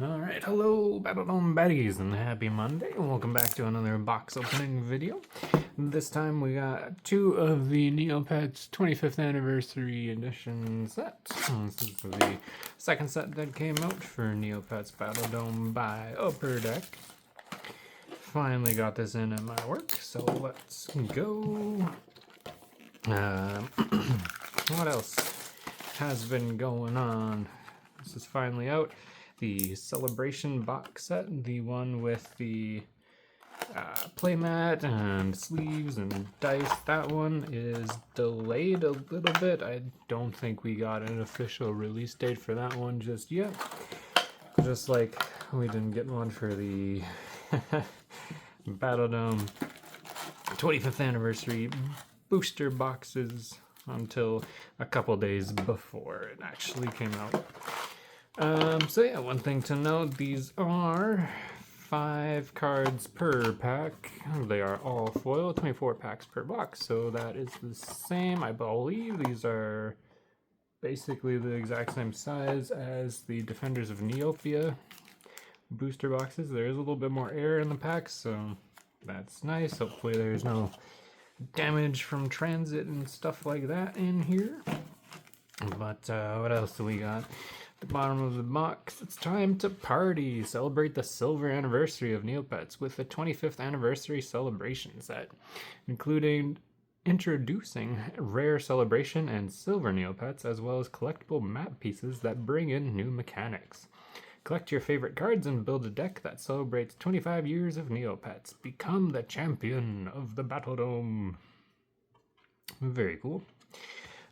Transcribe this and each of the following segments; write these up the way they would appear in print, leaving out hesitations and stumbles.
Alright, hello Battledome Baddies and happy Monday. Welcome back to another box opening video. This time we got two of the Neopets 25th Anniversary Edition sets. This is the second set that came out for Neopets Battledome by Upper Deck. Finally got this in at my work, so let's go. What else has been going on? This is finally out. The Celebration box set, the one with the playmat and sleeves and dice, that one is delayed a little bit. I don't think we got an official release date for that one just yet. Just like we didn't get one for the Battledome 25th Anniversary booster boxes until a couple days before it actually came out. So yeah, one thing to note, these are 5 cards per pack. They are all foil, 24 packs per box, so that is the same. I believe these are basically the exact same size as the Defenders of Neopia booster boxes. There is a little bit more air in the packs, so that's nice. Hopefully there's no damage from transit and stuff like that in here. But what else do we got? The bottom of the box, it's time to party. Celebrate the silver anniversary of Neopets with the 25th anniversary celebration set, including introducing rare celebration and silver Neopets, as well as collectible map pieces that bring in new mechanics. Collect your favorite cards and build a deck that celebrates 25 years of Neopets. Become the champion of the Battledome. Very cool.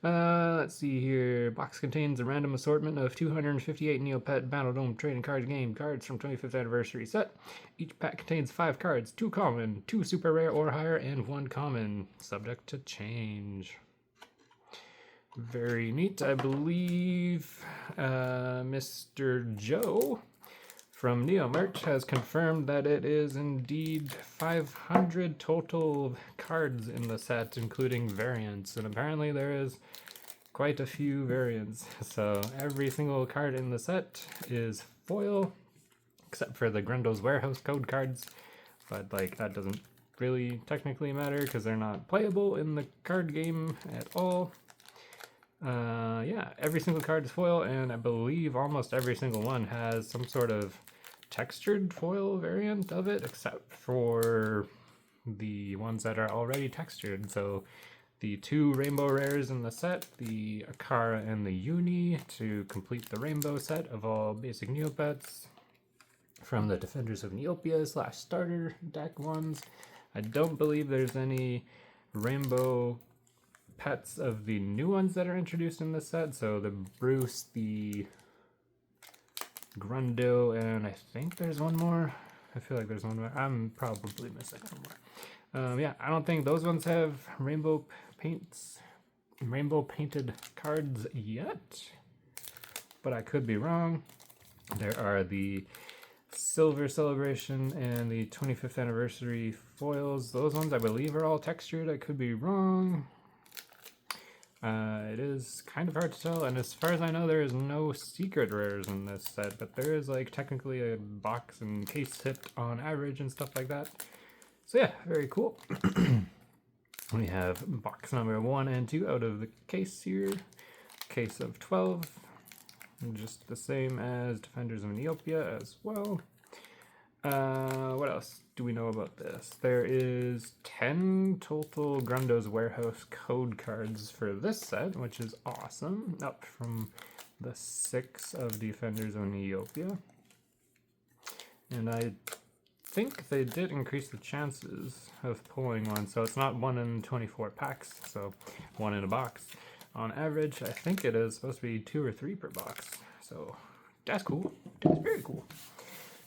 Let's see here. Box contains a random assortment of 258 Neopet Battledome trading cards game cards from 25th anniversary set. Each pack contains 5 cards, 2 common, 2 super rare or higher, and 1 common, subject to change. Very neat. I believe Mr. Joe from Neomerch has confirmed that it is indeed 500 total cards in the set, including variants, and apparently there is quite a few variants. So every single card in the set is foil, except for the Grendel's Warehouse code cards, but like that doesn't really technically matter because they're not playable in the card game at all. Yeah, every single card is foil, and I believe almost every single one has some sort of textured foil variant of it, except for the ones that are already textured. So the 2 rainbow rares in the set, the Akara and the Uni, to complete the rainbow set of all basic Neopets from the Defenders of Neopia / starter deck ones. I don't believe there's any rainbow pets of the new ones that are introduced in this set. So the Bruce, the Grundo, and I think there's one more. I feel like there's one more. I'm probably missing one more. Yeah, I don't think those ones have rainbow painted cards yet, but I could be wrong. There are the Silver Celebration and the 25th Anniversary foils. Those ones I believe are all textured. I could be wrong. It is kind of hard to tell, and as far as I know, there is no secret rares in this set, but there is like technically a box and case hit on average and stuff like that. So yeah, very cool. We have box number 1 and 2 out of the case here. Case of 12, just the same as Defenders of Neopia as well. What else do we know about this? There is 10 total Grundo's Warehouse code cards for this set, which is awesome, up from the 6 of Defenders of Neopia. And I think they did increase the chances of pulling one, so it's not 1 in 24 packs, so 1 in a box. On average, I think it is supposed to be 2 or 3 per box, so that's cool. That's very cool.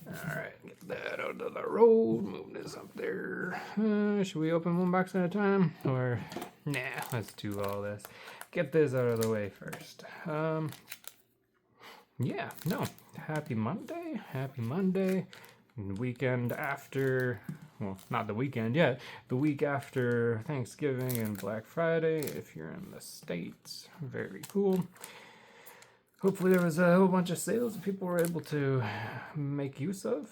Alright, get that out of the road, move this up there. Should we open one box at a time? Or, nah, let's do all this. Get this out of the way first. Yeah, no, happy Monday, happy Monday. The weekend after, well, not the weekend yet, the week after Thanksgiving and Black Friday, if you're in the States. Very cool. hopefully there was a whole bunch of sales that people were able to make use of.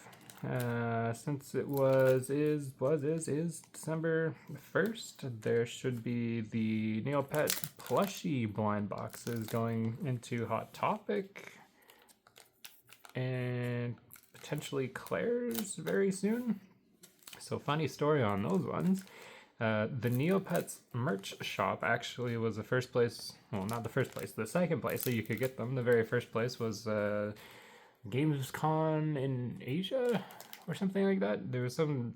Since it is December 1st, there should be the Neopets plushie blind boxes going into Hot Topic and potentially Claire's very soon. So funny story on those ones. The Neopets merch shop actually was the first place, well, not the first place, the second place that you could get them. The very first place was Gamescom in Asia or something like that. There was some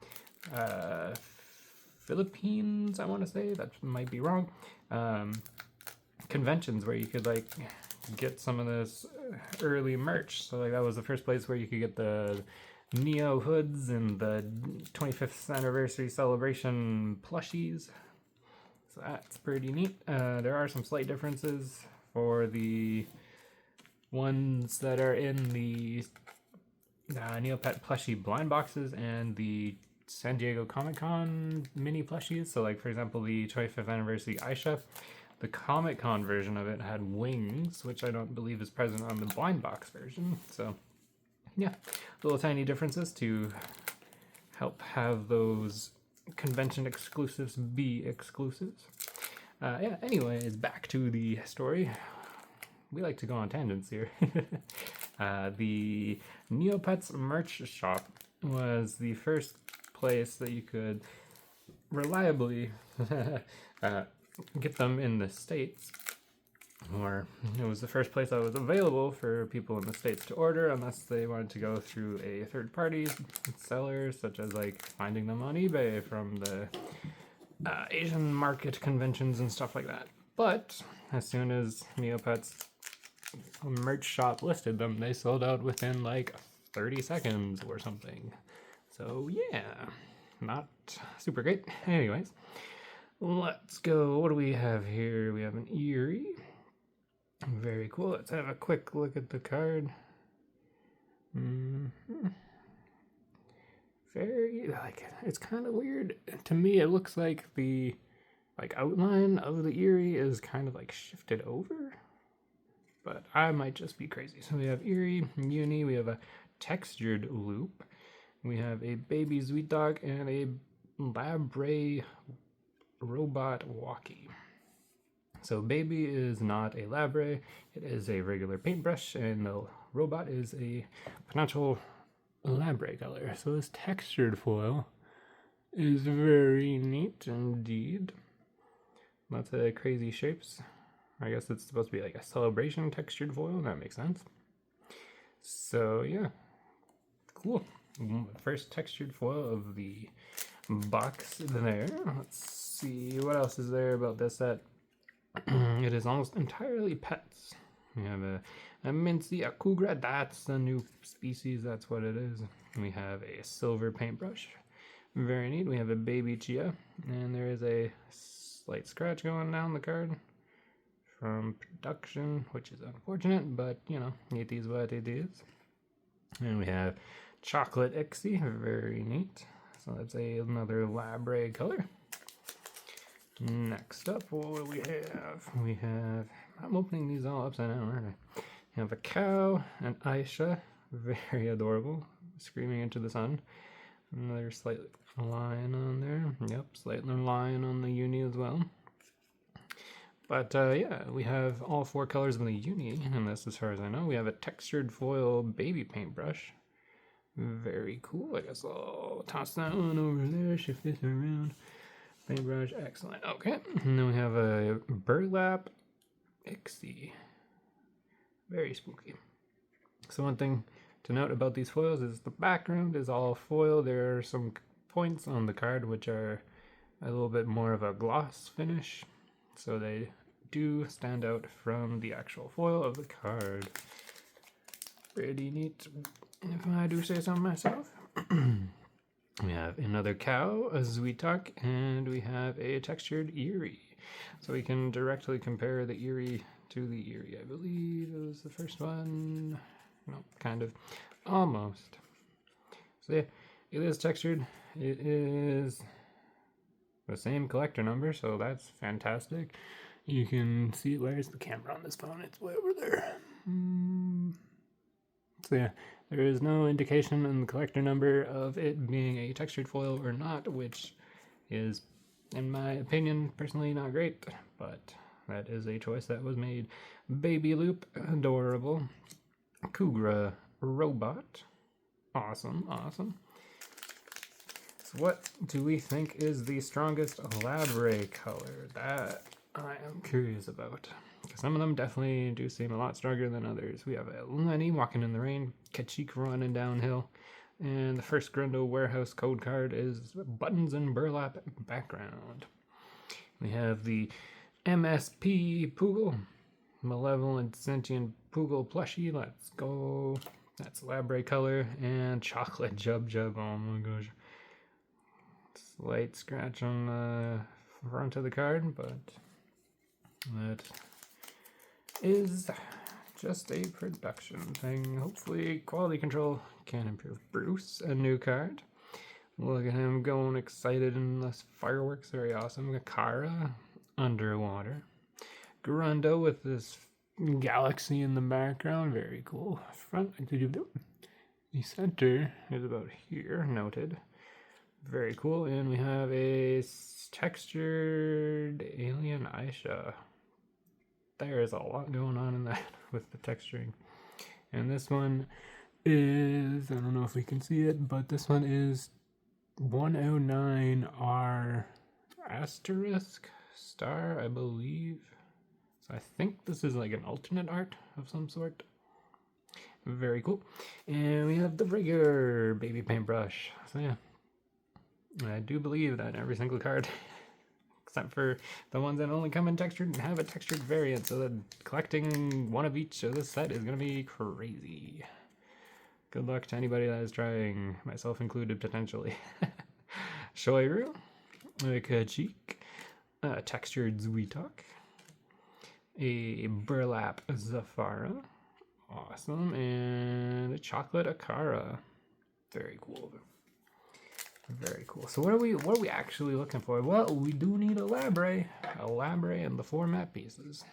Philippines, I want to say, that might be wrong, conventions where you could like get some of this early merch. So like that was the first place where you could get the Neo hoods and the 25th anniversary celebration plushies. So that's pretty neat. There are some slight differences for the ones that are in the Neopet plushie blind boxes and the San Diego Comic-Con mini plushies. So like for example the 25th anniversary Aisha, the Comic-Con version of it had wings, which I don't believe is present on the blind box version. So yeah, little tiny differences to help have those convention exclusives be exclusives. Yeah, anyways, back to the story. We like to go on tangents here. The Neopets merch shop was the first place that you could reliably get them in the States. Or it was the first place that was available for people in the States to order, unless they wanted to go through a third-party seller, such as like finding them on eBay from the Asian market conventions and stuff like that. But as soon as Neopets merch shop listed them, they sold out within like 30 seconds or something. So yeah, not super great. Anyways, let's go. What do we have here? We have an Eerie. Very cool. Let's have a quick look at the card. Very, like, it's kind of weird. To me, it looks like the outline of the Eerie is kind of like shifted over. But I might just be crazy. So we have Eerie, Uni, we have a textured loop. We have a baby Sweet Dog and a Labre robot walkie. So baby is not a Labre, it is a regular paintbrush, and the robot is a potential Labre color. So this textured foil is very neat indeed. Lots of crazy shapes. I guess it's supposed to be like a celebration textured foil, that makes sense. So yeah, cool. First textured foil of the box there. Let's see, what else is there about this set? It is almost entirely pets. We have a Mincy Akugra, that's a new species, that's what it is. We have a silver paintbrush, very neat. We have a baby Chia, and there is a slight scratch going down the card from production, which is unfortunate, but you know, it is what it is. And we have Chocolate Ixie, very neat. So that's another Labre color. Next up, what do we have? We have, I'm opening these all upside down, aren't I? We have a cow, an Aisha, very adorable, screaming into the sun. Another slight lion on there. Yep, slight lion on the uni as well. But yeah, we have all four colors of the uni in this as far as I know. We have a textured foil baby paintbrush. Very cool. I guess I'll toss that one over there, shift this around. Paintbrush, excellent. Okay, and then we have a burlap Ixie. Very spooky. So one thing to note about these foils is the background is all foil. There are some points on the card which are a little bit more of a gloss finish, so they do stand out from the actual foil of the card. Pretty neat, if I do say so myself. We have another cow, a Zuitak, and we have a textured Eerie. So we can directly compare the Eerie to the Eerie. I believe it was the first one. No, kind of. Almost. So yeah, it is textured. It is the same collector number, so that's fantastic. You can see, where's the camera on this phone? It's way over there. So yeah, there is no indication in the collector number of it being a textured foil or not, which is, in my opinion, personally not great, but that is a choice that was made. Baby Loop, adorable. Kugra Robot, awesome, awesome. So what do we think is the strongest Labre color? That I am curious about. Some of them definitely do seem a lot stronger than others. We have a Lenny walking in the rain, Kachik running downhill, and the first Grundo Warehouse code card is Buttons and Burlap background. We have the MSP Poogle, Malevolent Sentient Poogle plushie. Let's go. That's Labre color, and Chocolate Jub Jub. Oh my gosh. Slight scratch on the front of the card, but that is just a production thing. Hopefully quality control can improve. Bruce, a new card. Look at him going excited in the fireworks, very awesome. Kara, underwater. Grundo with this galaxy in the background, very cool. Front, the center is about here, noted. Very cool, and we have a textured alien Aisha. There is a lot going on in that with the texturing. And this one is, I don't know if we can see it, but this one is 109R asterisk star, I believe. So I think this is like an alternate art of some sort. Very cool. And we have the regular baby paintbrush. So yeah, I do believe that every single card, except for the ones that only come in textured, have a textured variant, so that collecting one of each of this set is going to be crazy. Good luck to anybody that is trying, myself included potentially. Shoiru, Kachik, textured Zuitok, a Burlap Zafara, awesome, and a Chocolate Akara. Very cool. Very cool. So what are we actually looking for? Well, we do need a Labre and the 4 map pieces.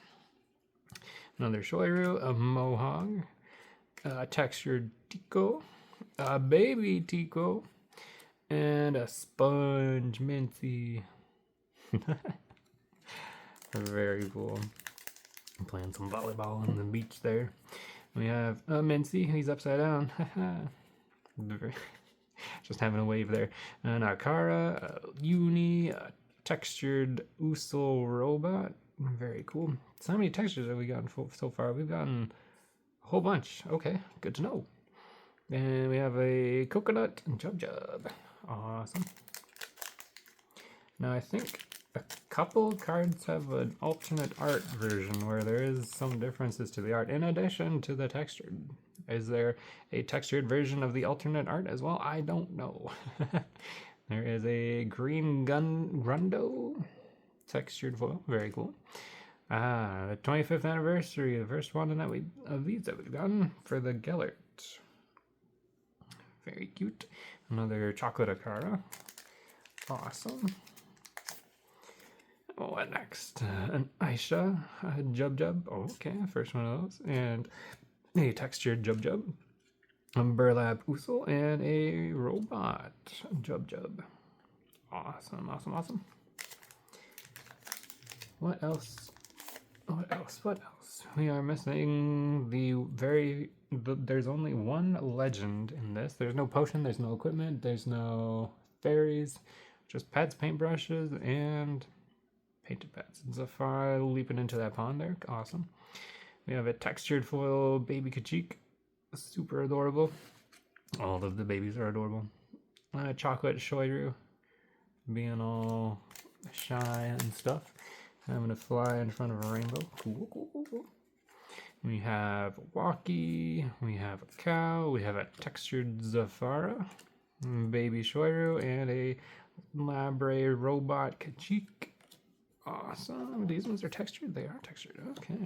Another Shoiru, a Mohawk, a textured Tico, a baby Tico, and a Sponge Mincy. Very cool. I'm playing some volleyball on the beach there. We have a Mincy, he's upside down. Just having a wave there. An Akara, a Uni, a textured Usul Robot. Very cool. So how many textures have we gotten so far? We've gotten a whole bunch. Okay, good to know. And we have a Coconut Jub Jub. Awesome. Now I think a couple cards have an alternate art version where there is some differences to the art in addition to the textured. Is there a textured version of the alternate art as well? I don't know. There is a green Grundo textured foil. Very cool. The 25th anniversary, the first one of these that we've gotten for the Gellert. Very cute. Another Chocolate Akara. Awesome. What next? An Aisha, a Jub Jub. Oh, okay, first one of those. And a textured Jub Jub, a Burlap Usul, and a Robot Jub Jub. Awesome, awesome, awesome. What else? What else? What else? We are missing there's only one legend in this. There's no potion, there's no equipment, there's no fairies, just pets, paintbrushes, and painted pets. Zafar leaping into that pond there. Awesome. We have a textured foil baby Kachik. Super adorable. All of the babies are adorable. Chocolate Shoiru being all shy and stuff. Having to fly in front of a rainbow. Cool, cool, cool, cool. We have Walkie. We have a cow. We have a textured Zafara. Baby Shoiru. And a Labre Robot Kachik. Awesome. These ones are textured. They are textured. Okay.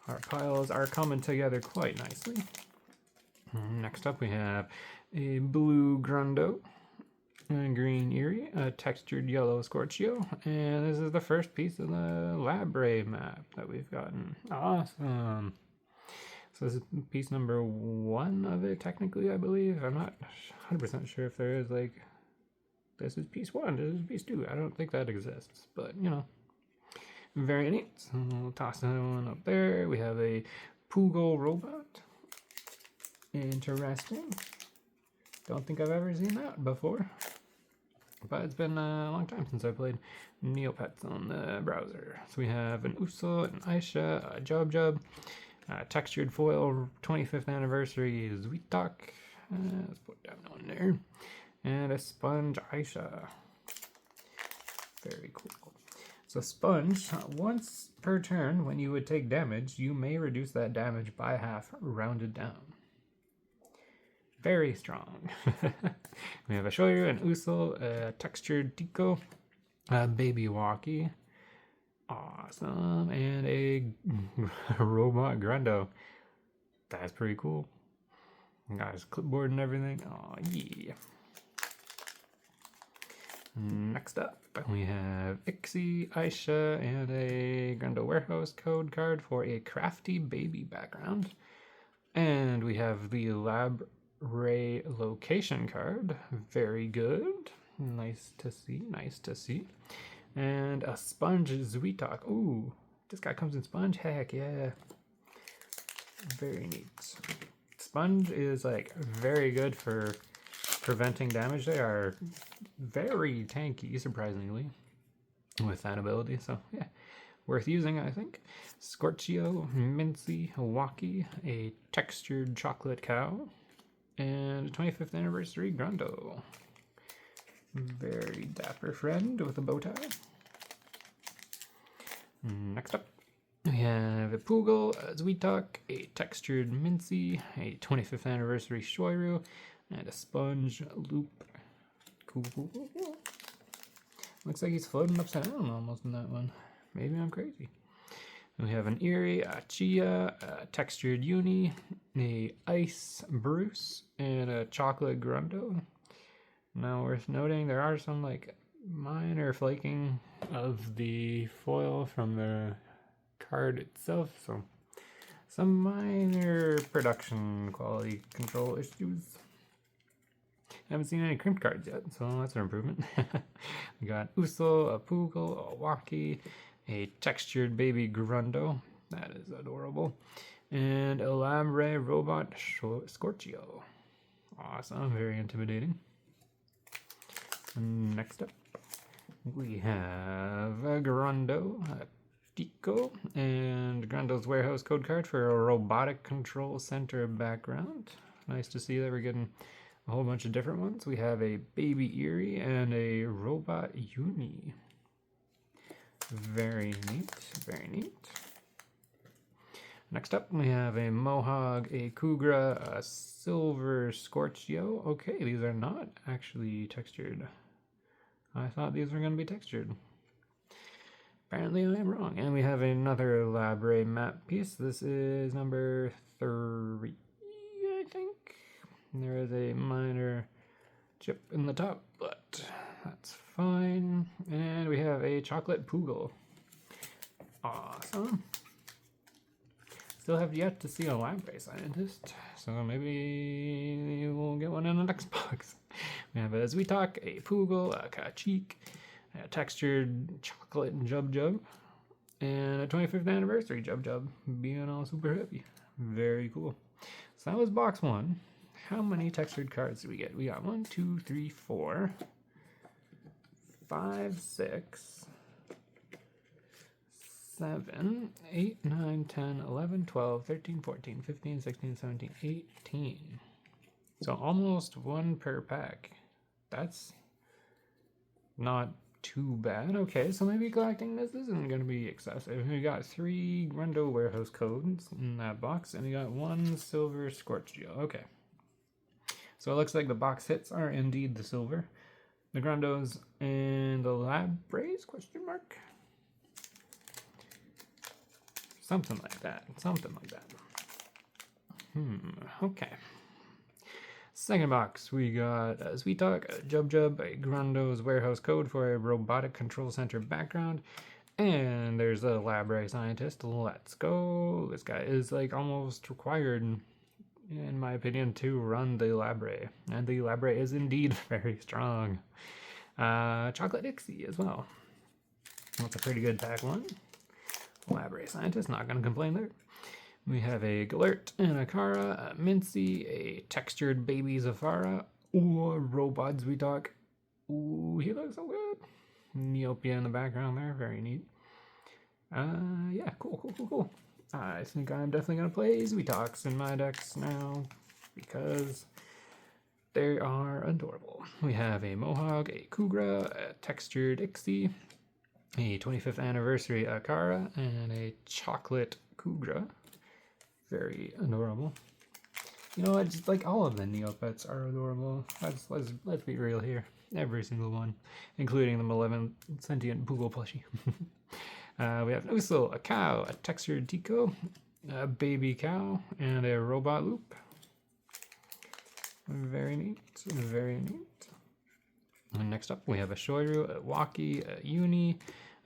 Our piles are coming together quite nicely. Next up we have a blue Grundo, a green Eerie, a textured yellow Scorchio, and this is the first piece of the Labre map that we've gotten. Awesome. So this is piece number 1 of it, technically, I believe. I'm not 100% sure if there is, like, this is piece 1, this is piece 2. I don't think that exists, but, you know. Very neat. So we'll toss that one up there. We have a Poogle robot. Interesting. Don't think I've ever seen that before. But it's been a long time since I played Neopets on the browser. So we have an Uso, an Aisha, a Jub, textured foil 25th anniversary Zwitok. Let's put that one there. And a sponge Aisha. Very cool. So sponge, once per turn, when you would take damage, you may reduce that damage by half, rounded down. Very strong. We have a Shoyu, an Uso, a textured Tico, a Baby Walkie. Awesome. And a Robot Grundo. That's pretty cool. Got his clipboard and everything. Oh, yeah. Next up, we have Ixie, Aisha, and a Grundo Warehouse code card for a crafty baby background. And we have the Lab Ray location card. Very good. Nice to see, nice to see. And a Sponge Zwitok. Ooh, this guy comes in Sponge. Heck yeah. Very neat. Sponge is like very good for preventing damage. They are very tanky, surprisingly, with that ability. So yeah, worth using, I think. Scorchio, Mincy, Walkie, a textured chocolate cow, and a 25th anniversary Grundo. Very dapper friend with a bow tie. Next up, we have a Poogle, a Zwitok, a textured Mincy, a 25th anniversary Shoyu, and a Sponge Loop. Cool. Looks like he's floating upside down almost in that one. Maybe I'm crazy. And we have an Eerie, a Chia, a textured Uni, a Ice Bruce, and a chocolate Grundo. Now worth noting, there are some like minor flaking of the foil from the card itself, so some minor production quality control issues. Haven't seen any crimped cards yet, so that's an improvement. We got Uso, a Poogle, a Walkie, a textured baby Grundo. That is adorable. And a Lambre robot Scorchio. Awesome, very intimidating. And next up, we have a Grundo, a Tico, and Grundo's Warehouse code card for a robotic control center background. Nice to see that we're getting a whole bunch of different ones. We have a Baby Eerie and a Robot Uni. Very neat, very neat. Next up, we have a Mohawk, a Kugra, a Silver Scorchio. Okay, these are not actually textured. I thought these were going to be textured. Apparently I am wrong. And we have another Labre map piece. This is number 3, I think. There is a minor chip in the top, but that's fine. And we have a chocolate Poogle. Awesome. Still have yet to see a Labre scientist, so maybe we'll get one in the next box. We have a Zwitok, a Poogle, a Kachik, a textured chocolate Jub, and a 25th anniversary Jub, being all super heavy. Very cool. So that was box 1. How many textured cards do we get? We got 1, 2, 3, 4, 5, 6, 7, 8, 9, 10, 11, 12, 13, 14, 15, 16, 17, 18. So almost 1 per pack. That's not too bad. Okay, so maybe collecting this isn't going to be excessive. We got 3 Grundo Warehouse codes in that box, and we got 1 Silver Scorchio. Okay. So it looks like the box hits are indeed the silver. The Grundos and the Labres, question mark? Something like that. Okay. Second box, we got a Zwitok, a Jub, a Grundo's Warehouse code for a robotic control center background, And there's a Library Scientist. Let's go. This guy is like almost required, in my opinion, to run the Library. And the Library is indeed very strong. Chocolate Dixie as well. That's a pretty good pack one. Library Scientist, not going to complain there. We have a Galert and a Kara, a Mincy, a Textured Baby Zafara, ooh, a Robot Zwitok. Ooh, he looks so good. Neopia in the background there, very neat. Yeah, cool. I think I'm definitely going to play Zwitoks in my decks now because they are adorable. We have a Mohawk, a Kugra, a Textured Ixie, a 25th Anniversary Akara, and a Chocolate Kugra. Very adorable. You know what? Just like all of the Neopets are adorable. Let's be real here. Every single one, including the Malevolent Sentient Poogle plushie. We have an Usul, a cow, a Textured Tico, a baby cow, and a robot loop. Very neat, very neat. And next up, we have a Shoiru, a Waki, a Uni,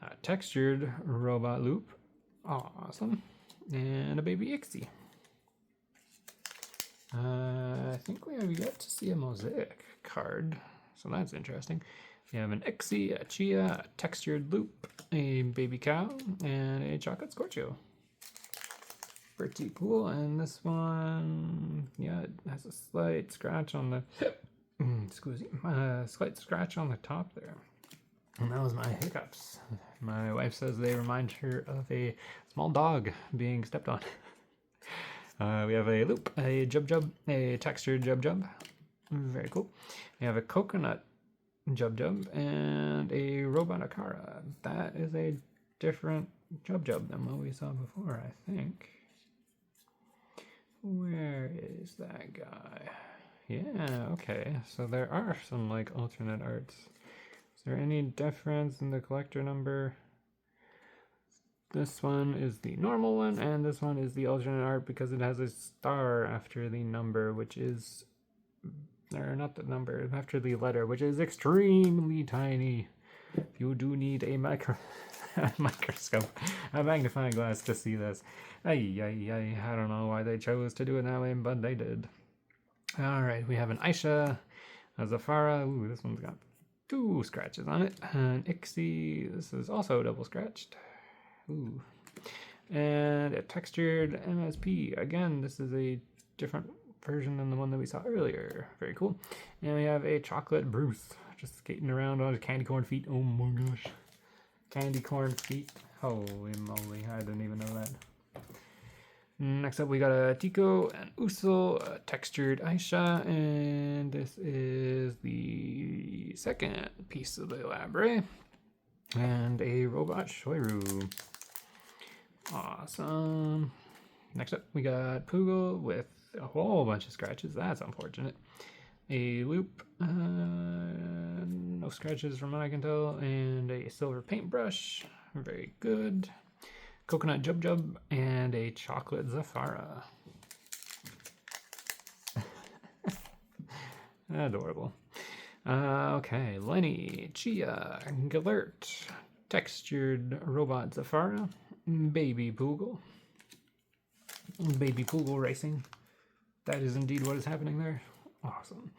a Textured robot loop. Awesome. And a baby Ixie. I think we have yet to see a Mosaic card, so that's interesting. We have an Ixie, a Chia, a Textured loop, a baby cow, and a Chocolate Scorchio. Pretty cool. And this one, yeah, it has a slight scratch on the excuse me, slight scratch on the top there. And that was my hiccups. My wife says they remind her of a small dog being stepped on. We have a loop, a Jub, a Textured Jub. Very cool. We have a Coconut Jub, and a Robot Akara. That is a different Jub than what we saw before, I think. Where is that guy? Yeah, okay. So there are some like alternate arts. Is there any difference in the collector number? This one is the normal one, and this one is the alternate art because it has a star after the number, which is, or not the number, after the letter, which is extremely tiny. You do need a microscope, a magnifying glass to see this. I don't know why they chose to do it that way, but they did. Alright, we have an Aisha, a Zafara. Ooh, this one's got 2 scratches on it. An Ixie, this is also double scratched. Ooh. And a Textured MSP. Again, this is a different version than the one that we saw earlier. Very cool. And we have a Chocolate Bruce, just skating around on his candy corn feet. Oh my gosh. Candy corn feet. Holy moly, I didn't even know that. Next up, we got a Tico, an Usul, a Textured Aisha, and this is the second piece of the Library, and a Robot Shoiru. Awesome. Next up, we got Poogle with a whole bunch of scratches. That's unfortunate. A loop, no scratches from what I can tell, and a silver paintbrush. Very good. Coconut Jub, and a Chocolate Zafara. Adorable. Okay, Lenny, Chia, Galert, Textured Robot Zafara, Baby Poogle. Baby Poogle Racing. That is indeed what is happening there. Awesome.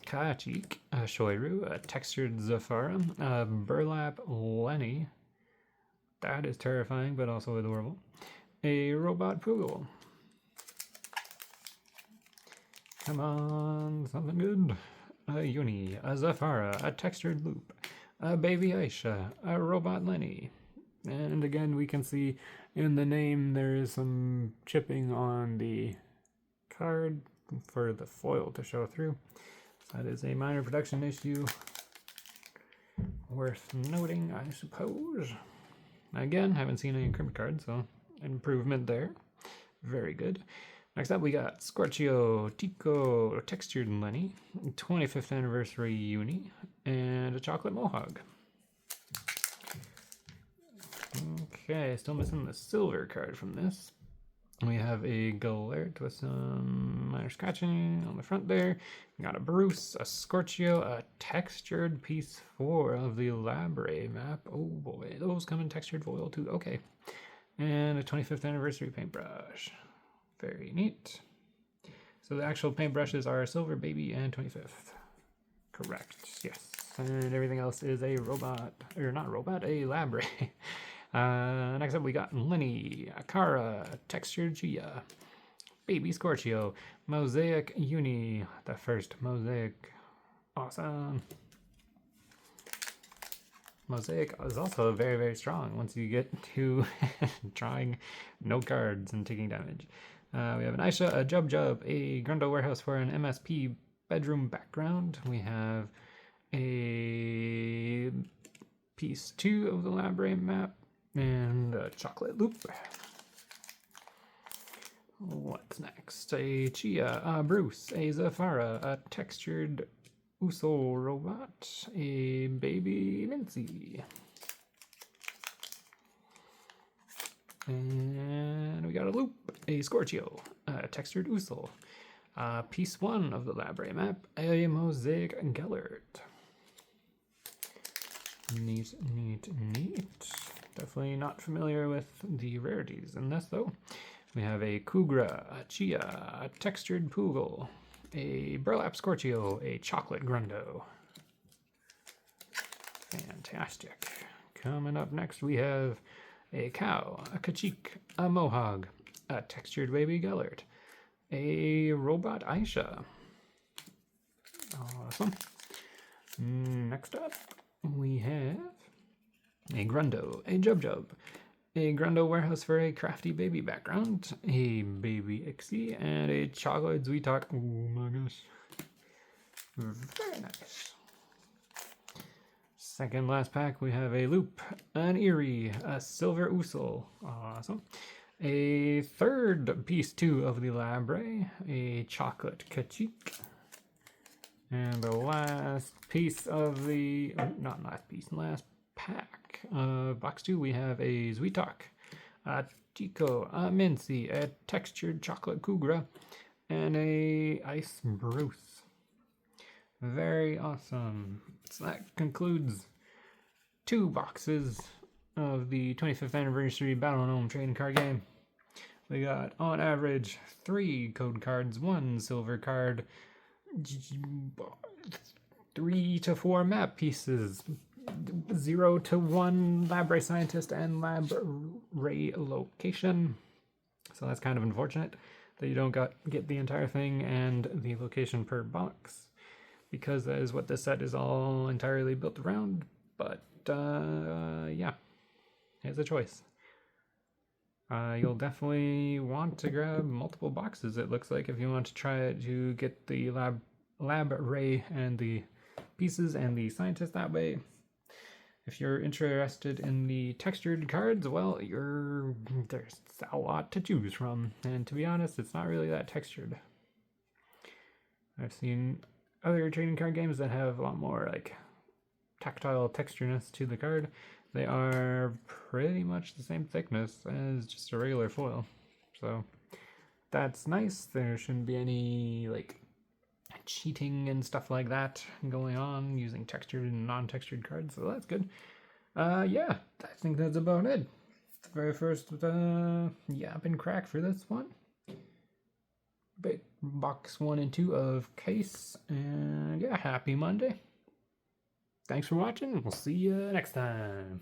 Kachik, Shoiru, a Textured Zafara, Burlap Lenny. That is terrifying, but also adorable. A Robot Poogle. Come on, something good. A Uni, a Zafara, a Textured Loop, a Baby Aisha, a Robot Lenny. And again, we can see in the name there is some chipping on the card for the foil to show through. So that is a minor production issue. Worth noting, I suppose. Again, haven't seen any encrypted cards, so improvement there. Very good. Next up, we got Scorchio, Tico, Textured Lenny, 25th Anniversary Uni, and a Chocolate Mohawk. Okay, still missing the silver card from this. We have a Galert with some minor scratching on the front there. We got a Bruce, a Scorchio, a textured piece 4 of the Labre map. Oh boy, those come in textured foil too. Okay. And a 25th anniversary paintbrush. Very neat. So the actual paintbrushes are Silver Baby and 25th. Correct, yes. And everything else is a robot, or not robot, a Labre. Next up we got Lenny, Akara, Textured Gia, Baby Scorchio, Mosaic Uni, the first Mosaic. Awesome. Mosaic is also very, very strong once you get to drawing no cards and taking damage. We have an Aisha, a Jub Jub, a Grundo Warehouse for an MSP bedroom background. We have a piece 2 of the Labre map and a chocolate loop. What's next? A Chia, a Bruce, a Zafara, a textured Uso robot, a baby Mincy. And we got a loop, a Scorchio, a textured Uso, piece 1 of the Labre map, a Mosaic Gellert. Neat, neat, neat. Definitely not familiar with the rarities in this though. We have a Kugra, a Chia, a textured Poogle, a Burlap Scorchio, a chocolate Grundo. Fantastic. Coming up next we have a Cow, a Kachik, a Mohawk, a textured Baby Gellert, a Robot Aisha. Awesome. Next up we have a Grundo, a Jub Jub, a Grundo Warehouse for a crafty baby background, a baby Ixie, and a chocolate Sweetalk. Oh my gosh. Very nice. Second last pack, we have a Loop, an Eerie, a Silver Usul. Awesome. A third piece 2 of the Labre, a chocolate Kachik. And the last piece of the, not last piece, last pack. Box 2, we have a Sweetalk, a Chico, a Mincy, a textured chocolate Kugra, and a Ice Bruce. Very awesome. So that concludes 2 boxes of the 25th Anniversary Battledome trading card game. We got, on average, 3 code cards, 1 silver card, 3 to 4 map pieces, 0 to 1 Labre Scientist and Labre Location. So that's kind of unfortunate that you don't get the entire thing and the location per box, because that is what this set is all entirely built around. But yeah, it's a choice. You'll definitely want to grab multiple boxes, it looks like, if you want to try to get the Labre and the pieces and the Scientist that way. If you're interested in the textured cards, well, there's a lot to choose from, and to be honest, it's not really that textured. I've seen other trading card games that have a lot more like tactile textureness to the card. They are pretty much the same thickness as just a regular foil, so that's nice. There shouldn't be any like cheating and stuff like that going on using textured and non-textured cards, so that's good. Yeah, I think that's about it. The very first Yap'N'Crack for this one. Big box 1 and 2 of Case, and yeah, happy Monday. Thanks for watching, we'll see you next time.